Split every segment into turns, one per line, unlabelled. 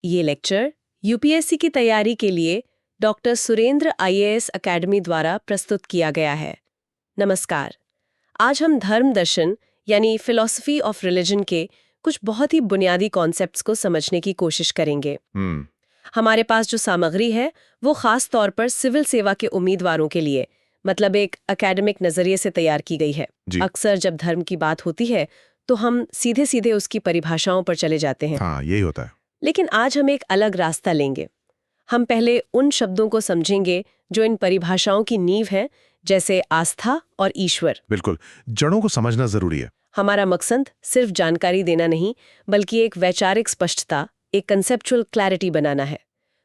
ये lecture UPSC की तैयारी के लिए डॉक्टर सुरेंद्र आईएएस अकेडमी द्वारा प्रस्तुत किया गया है। नमस्कार। आज हम धर्म दर्शन यानी फिलॉसफी ऑफ रिलीजन के कुछ बहुत ही बुनियादी कॉन्सेप्ट्स को समझने की कोशिश करेंगे। हमारे पास जो सामग्री है वो खास तौर पर सिविल सेवा के उम्मीदवारों के लिए मतलब एक एकेडमिक नजरिए से तैयार की गई है। अक्सर जब धर्म की बात होती है तो हम सीधे सीधे उसकी परिभाषाओं पर चले जाते हैं।
हाँ, यही होता है।
लेकिन आज हम एक अलग रास्ता लेंगे। हम पहले उन शब्दों को समझेंगे जो इन परिभाषाओं की नींव है, जैसे आस्था और ईश्वर।
बिल्कुल, जड़ों को समझना जरूरी है।
हमारा मकसद सिर्फ जानकारी देना नहीं, बल्कि एक वैचारिक स्पष्टता, एक कंसेप्चुअल क्लैरिटी बनाना है।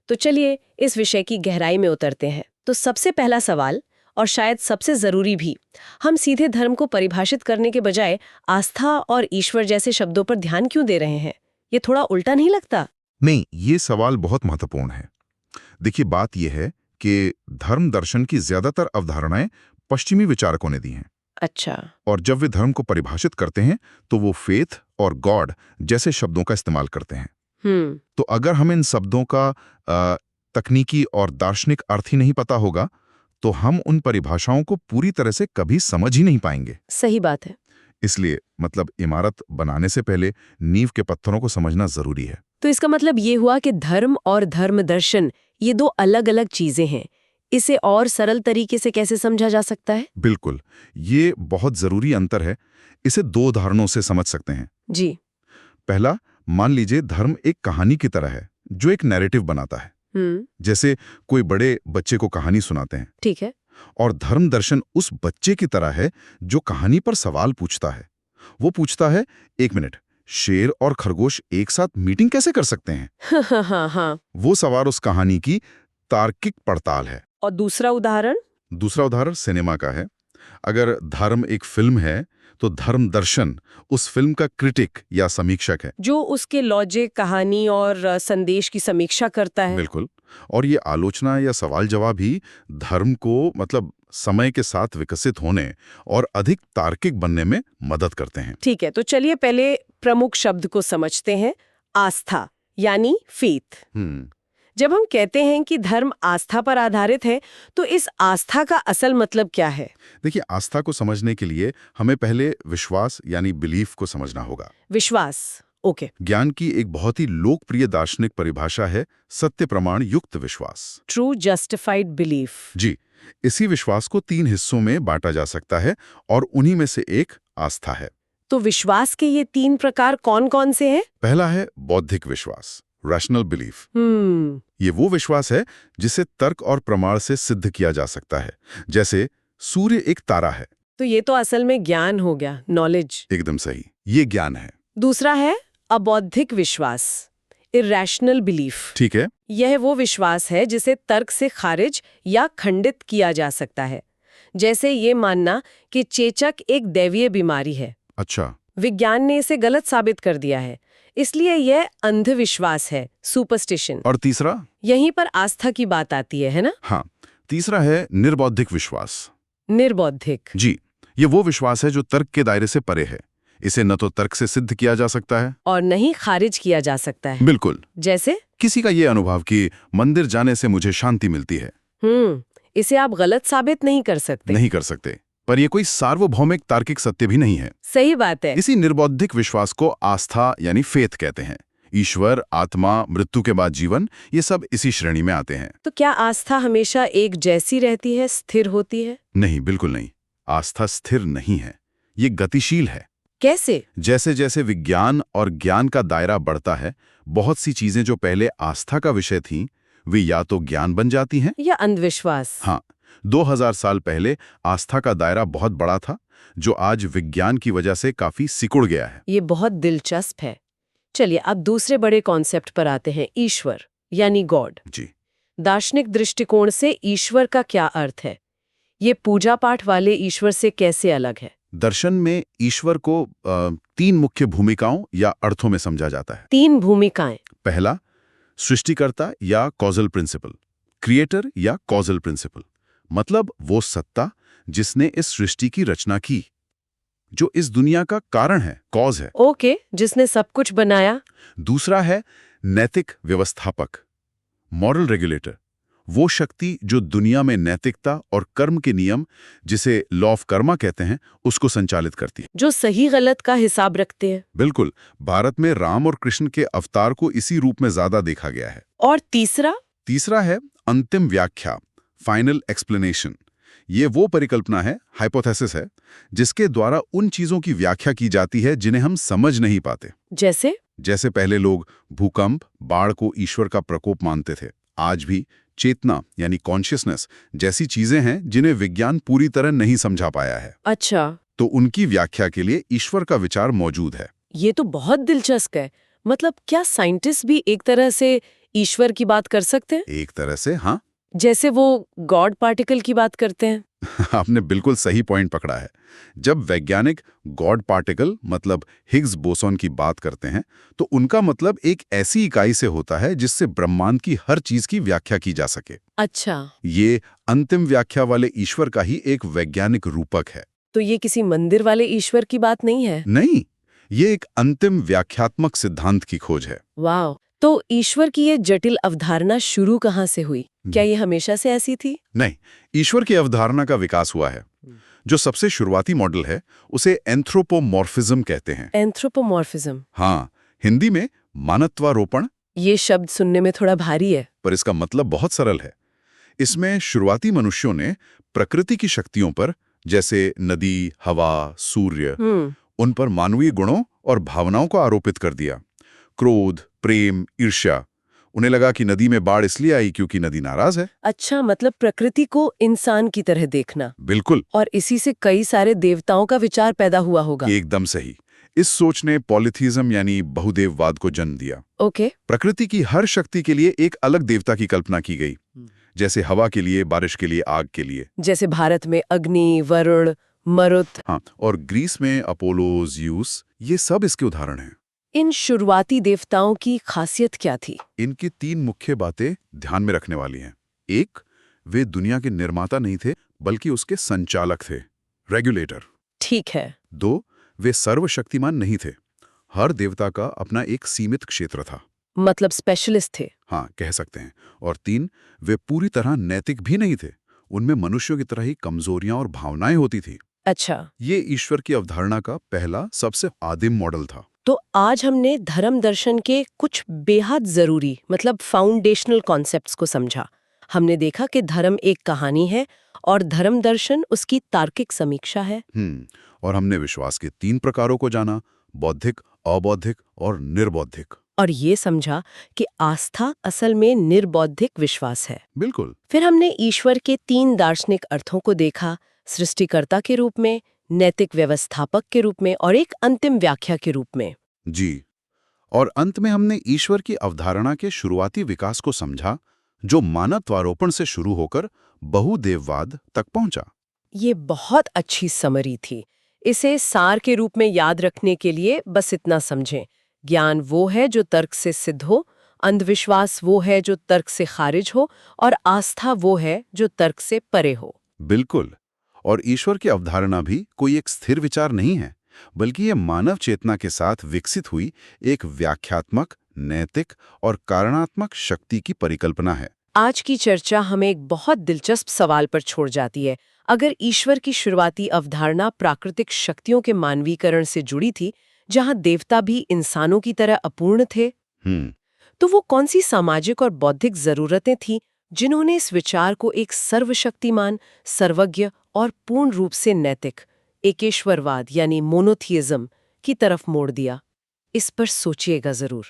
तो चलिए इस विषय की गहराई में उतरते हैं। तो सबसे पहला सवाल, और शायद सबसे जरूरी भी, हम सीधे धर्म को परिभाषित करने के बजाय आस्था और ईश्वर जैसे शब्दों पर ध्यान क्यों दे रहे हैं? ये थोड़ा उल्टा नहीं लगता?
नहीं, ये सवाल बहुत महत्वपूर्ण है। देखिए, बात यह है कि धर्म दर्शन की ज्यादातर अवधारणाएं पश्चिमी विचारकों ने दी हैं।
अच्छा।
और जब वे धर्म को परिभाषित करते हैं तो वो फेथ और गॉड जैसे शब्दों का इस्तेमाल करते हैं। तो अगर हमें इन शब्दों का तकनीकी और दार्शनिक अर्थ ही नहीं पता होगा तो हम उन परिभाषाओं को पूरी तरह से कभी समझ ही नहीं पाएंगे।
सही बात है।
इसलिए इमारत बनाने से पहले नींव के पत्थरों को समझना जरूरी है।
तो इसका मतलब ये हुआ कि धर्म और धर्म दर्शन ये दो अलग अलग चीजें हैं। इसे और सरल तरीके से कैसे समझा जा सकता है?
बिल्कुल, ये बहुत जरूरी अंतर है। इसे दो उदाहरणों से समझ सकते हैं।
जी।
पहला, मान लीजिए धर्म एक कहानी की तरह है जो एक नैरेटिव बनाता है। जैसे कोई बड़े बच्चे को कहानी सुनाते हैं।
ठीक है।
और धर्म दर्शन उस बच्चे की तरह है जो कहानी पर सवाल पूछता है। वो पूछता है, एक मिनट, शेर और खरगोश एक साथ मीटिंग कैसे कर सकते हैं?
हाँ।
वो सवाल उस कहानी की तार्किक पड़ताल है।
और दूसरा उदाहरण
सिनेमा का है। अगर धर्म एक फिल्म है तो धर्म दर्शन उस फिल्म का क्रिटिक या समीक्षक है,
जो उसके लॉजिक, कहानी और संदेश की समीक्षा करता है।
बिल्कुल। और ये आलोचना या सवाल जवाब ही धर्म को समय के साथ विकसित होने और अधिक तार्किक बनने में मदद करते हैं।
ठीक है, तो चलिए पहले प्रमुख शब्द को समझते हैं, आस्था यानी फेथ। जब हम कहते हैं कि धर्म आस्था पर आधारित है तो इस आस्था का असल मतलब क्या है?
देखिए, आस्था को समझने के लिए हमें पहले विश्वास यानी बिलीफ को समझना होगा।
विश्वास, ओके।
ज्ञान की एक बहुत ही लोकप्रिय दार्शनिक परिभाषा है सत्य प्रमाण युक्त विश्वास,
ट्रू जस्टिफाइड बिलीफ।
जी। इसी विश्वास को 3 हिस्सों में बांटा जा सकता है और उन्हीं में से एक आस्था है।
तो विश्वास के ये 3 प्रकार कौन कौन से हैं?
पहला है बौद्धिक विश्वास, रैशनल बिलीफ। ये वो विश्वास है जिसे तर्क और प्रमाण से सिद्ध किया जा सकता है, जैसे सूर्य एक तारा है।
तो ये तो असल में ज्ञान हो गया, नॉलेज।
एकदम सही, ये ज्ञान है।
दूसरा है अबौद्धिक विश्वास, इरैशनल बिलीफ।
ठीक है।
यह वो विश्वास है जिसे तर्क से खारिज या खंडित किया जा सकता है, जैसे ये मानना कि चेचक एक दैवीय बीमारी है।
अच्छा।
विज्ञान ने इसे गलत साबित कर दिया है, इसलिए यह अंधविश्वास है, सुपरस्टिशन।
और तीसरा?
यहीं पर आस्था की बात आती है ना?
हाँ, तीसरा है निर्बौद्धिक विश्वास।
निर्बौद्धिक?
जी, ये वो विश्वास है जो तर्क के दायरे से परे है। इसे न तो तर्क से सिद्ध किया जा सकता है
और न ही खारिज किया जा सकता है।
बिल्कुल।
जैसे
किसी का ये अनुभव कि मंदिर जाने से मुझे शांति मिलती है।
इसे आप गलत साबित नहीं कर सकते।
पर ये कोई सार्वभौमिक तार्किक सत्य भी नहीं है।
सही बात है।
इसी निर्बौद्धिक विश्वास को आस्था यानी फेथ कहते हैं। ईश्वर, आत्मा, मृत्यु के बाद जीवन, ये सब इसी श्रेणी में आते हैं।
तो क्या आस्था हमेशा एक जैसी रहती है, स्थिर होती है?
नहीं, बिल्कुल नहीं। आस्था स्थिर नहीं है, ये गतिशील है।
कैसे?
जैसे जैसे विज्ञान और ज्ञान का दायरा बढ़ता है, बहुत सी चीजें जो पहले आस्था का विषय थीं, वे या तो ज्ञान बन जाती हैं
या अंधविश्वास।
हाँ, 2000 साल पहले आस्था का दायरा बहुत बड़ा था, जो आज विज्ञान की वजह से काफी सिकुड़ गया है।
ये बहुत दिलचस्प है। चलिए अब दूसरे बड़े कॉन्सेप्ट पर आते हैं, ईश्वर यानी गॉड। जी। दार्शनिक दृष्टिकोण से ईश्वर का क्या अर्थ है? ये पूजा पाठ वाले ईश्वर से कैसे अलग है?
दर्शन में ईश्वर को 3 मुख्य भूमिकाओं या अर्थों में समझा जाता है।
3 भूमिकाएं?
पहला, सृष्टिकर्ता या कॉजल प्रिंसिपल, क्रिएटर या कॉजल प्रिंसिपल, मतलब वो सत्ता जिसने इस सृष्टि की रचना की, जो इस दुनिया का कारण है, कॉज है।
ओके, जिसने सब कुछ बनाया।
दूसरा है नैतिक व्यवस्थापक, मॉरल रेगुलेटर, वो शक्ति जो दुनिया में नैतिकता और कर्म के नियम, जिसे लॉ ऑफ कर्मा कहते हैं, उसको संचालित करती है।
जो सही गलत का हिसाब रखते हैं।
बिल्कुल। भारत में राम और कृष्ण के अवतार को इसी रूप में ज्यादा देखा गया है।
और तीसरा
है अंतिम व्याख्या, फाइनल एक्सप्लेनेशन। ये वो परिकल्पना है, हाइपोथेसिस है, जिसके द्वारा उन चीजों की व्याख्या की जाती है जिन्हें हम समझ नहीं पाते। जैसे पहले लोग भूकंप, बाढ़ को ईश्वर का प्रकोप मानते थे। आज भी चेतना यानी कॉन्शियसनेस जैसी चीजें हैं जिन्हें विज्ञान पूरी तरह नहीं समझा पाया है।
अच्छा,
तो उनकी व्याख्या के लिए ईश्वर का विचार मौजूद है।
ये तो बहुत दिलचस्प है। मतलब क्या साइंटिस्ट भी एक तरह से ईश्वर की बात कर सकते हैं?
एक तरह से हाँ।
जैसे वो गॉड पार्टिकल की बात करते हैं।
आपने बिल्कुल सही पॉइंट पकड़ा है। जब वैज्ञानिक गॉड पार्टिकल मतलब हिग्स बोसॉन की बात करते हैं, तो उनका मतलब एक ऐसी इकाई से होता है जिससे ब्रह्मांड की हर चीज की व्याख्या की जा सके।
अच्छा,
ये अंतिम व्याख्या वाले ईश्वर का ही एक वैज्ञानिक रूपक है।
तो ये किसी मंदिर वाले ईश्वर की बात नहीं है?
नहीं, ये एक अंतिम व्याख्यात्मक सिद्धांत की खोज है।
वाह! तो ईश्वर की ये जटिल अवधारणा शुरू कहाँ से हुई? क्या ये हमेशा से ऐसी थी?
नहीं, ईश्वर की अवधारणा का विकास हुआ है। जो सबसे शुरुआती मॉडल है उसे एंथ्रोपोमॉर्फिज्म कहते हैं।
एंथ्रोपोमॉर्फिज्म?
हाँ, हिंदी में मानवत्वारोपण।
ये शब्द सुनने में थोड़ा भारी है।
पर इसका मतलब बहुत सरल है। इसमें शुरुआती मनुष्यों ने प्रकृति की शक्तियों पर, जैसे नदी, हवा, सूर्य, उन पर मानवीय गुणों और भावनाओं को आरोपित कर दिया। क्रोध, प्रेम, ईर्ष्या। उन्हें लगा कि नदी में बाढ़ इसलिए आई क्योंकि नदी नाराज है।
अच्छा, मतलब प्रकृति को इंसान की तरह देखना।
बिल्कुल।
और इसी से कई सारे देवताओं का विचार पैदा हुआ होगा।
एकदम सही। इस सोच ने पॉलीथीज्म यानी बहुदेववाद को जन्म दिया।
ओके।
प्रकृति की हर शक्ति के लिए एक अलग देवता की कल्पना की गई, जैसे हवा के लिए, बारिश के लिए, आग के लिए।
जैसे भारत में अग्नि, वरुण, मरुत।
हाँ, और ग्रीस में अपोलो, ज़्यूस, ये सब इसके उदाहरण हैं।
इन शुरुआती देवताओं की खासियत क्या थी?
इनकी 3 मुख्य बातें ध्यान में रखने वाली हैं। 1, वे दुनिया के निर्माता नहीं थे, बल्कि उसके संचालक थे, रेगुलेटर।
ठीक है।
2, वे सर्वशक्तिमान नहीं थे। हर देवता का अपना एक सीमित क्षेत्र था।
मतलब स्पेशलिस्ट थे।
हाँ, कह सकते हैं। और 3, वे पूरी तरह नैतिक भी नहीं थे। उनमें मनुष्यों की तरह ही कमजोरियां और भावनाएं होती थी।
अच्छा,
ये ईश्वर की अवधारणा का पहला, सबसे आदिम मॉडल था।
तो आज हमने धर्म दर्शन के कुछ बेहद जरूरी मतलब फाउंडेशनल कॉन्सेप्ट्स को समझा। हमने देखा कि धर्म एक कहानी है और धर्म दर्शन उसकी तार्किक समीक्षा है।
और हमने विश्वास के 3 प्रकारों को जाना, बौद्धिक, अबौद्धिक और निर्बौद्धिक।
और ये समझा कि आस्था असल में निर्बौद्धिक विश्वास है।
बिल्कुल।
फिर हमने ईश्वर के 3 दार्शनिक अर्थों को देखा, सृष्टिकर्ता के रूप में, नैतिक व्यवस्थापक के रूप में और एक अंतिम व्याख्या के रूप में।
जी। और अंत में हमने ईश्वर की अवधारणा के शुरुआती विकास को समझा, जो मानवत्वारोपण से शुरू होकर बहुदेववाद तक पहुंचा।
ये बहुत अच्छी समरी थी। इसे सार के रूप में याद रखने के लिए बस इतना समझें। ज्ञान वो है जो तर्क से सिद्ध हो, अंधविश्वास वो है जो तर्क से खारिज हो और आस्था वो है जो तर्क से परे हो।
बिल्कुल। और ईश्वर की अवधारणा भी कोई एक स्थिर विचार नहीं है, बल्कि ये मानव चेतना के साथ विकसित हुई एक व्याख्यात्मक, नैतिक और कारणात्मक शक्ति की परिकल्पना है।
आज की चर्चा हमें एक बहुत दिलचस्प सवाल पर छोड़ जाती है। अगर ईश्वर की शुरुआती अवधारणा प्राकृतिक शक्तियों के मानवीकरण से जुड़ी थी, जहां देवता भी इंसानों की तरह अपूर्ण थे, तो वो कौन सी सामाजिक और बौद्धिक जरूरतें थीं जिन्होंने इस विचार को एक सर्वशक्तिमान, सर्वज्ञ और पूर्ण रूप से नैतिक एकेश्वरवाद यानी मोनोथियज्म की तरफ मोड़ दिया? इस पर सोचिएगा जरूर।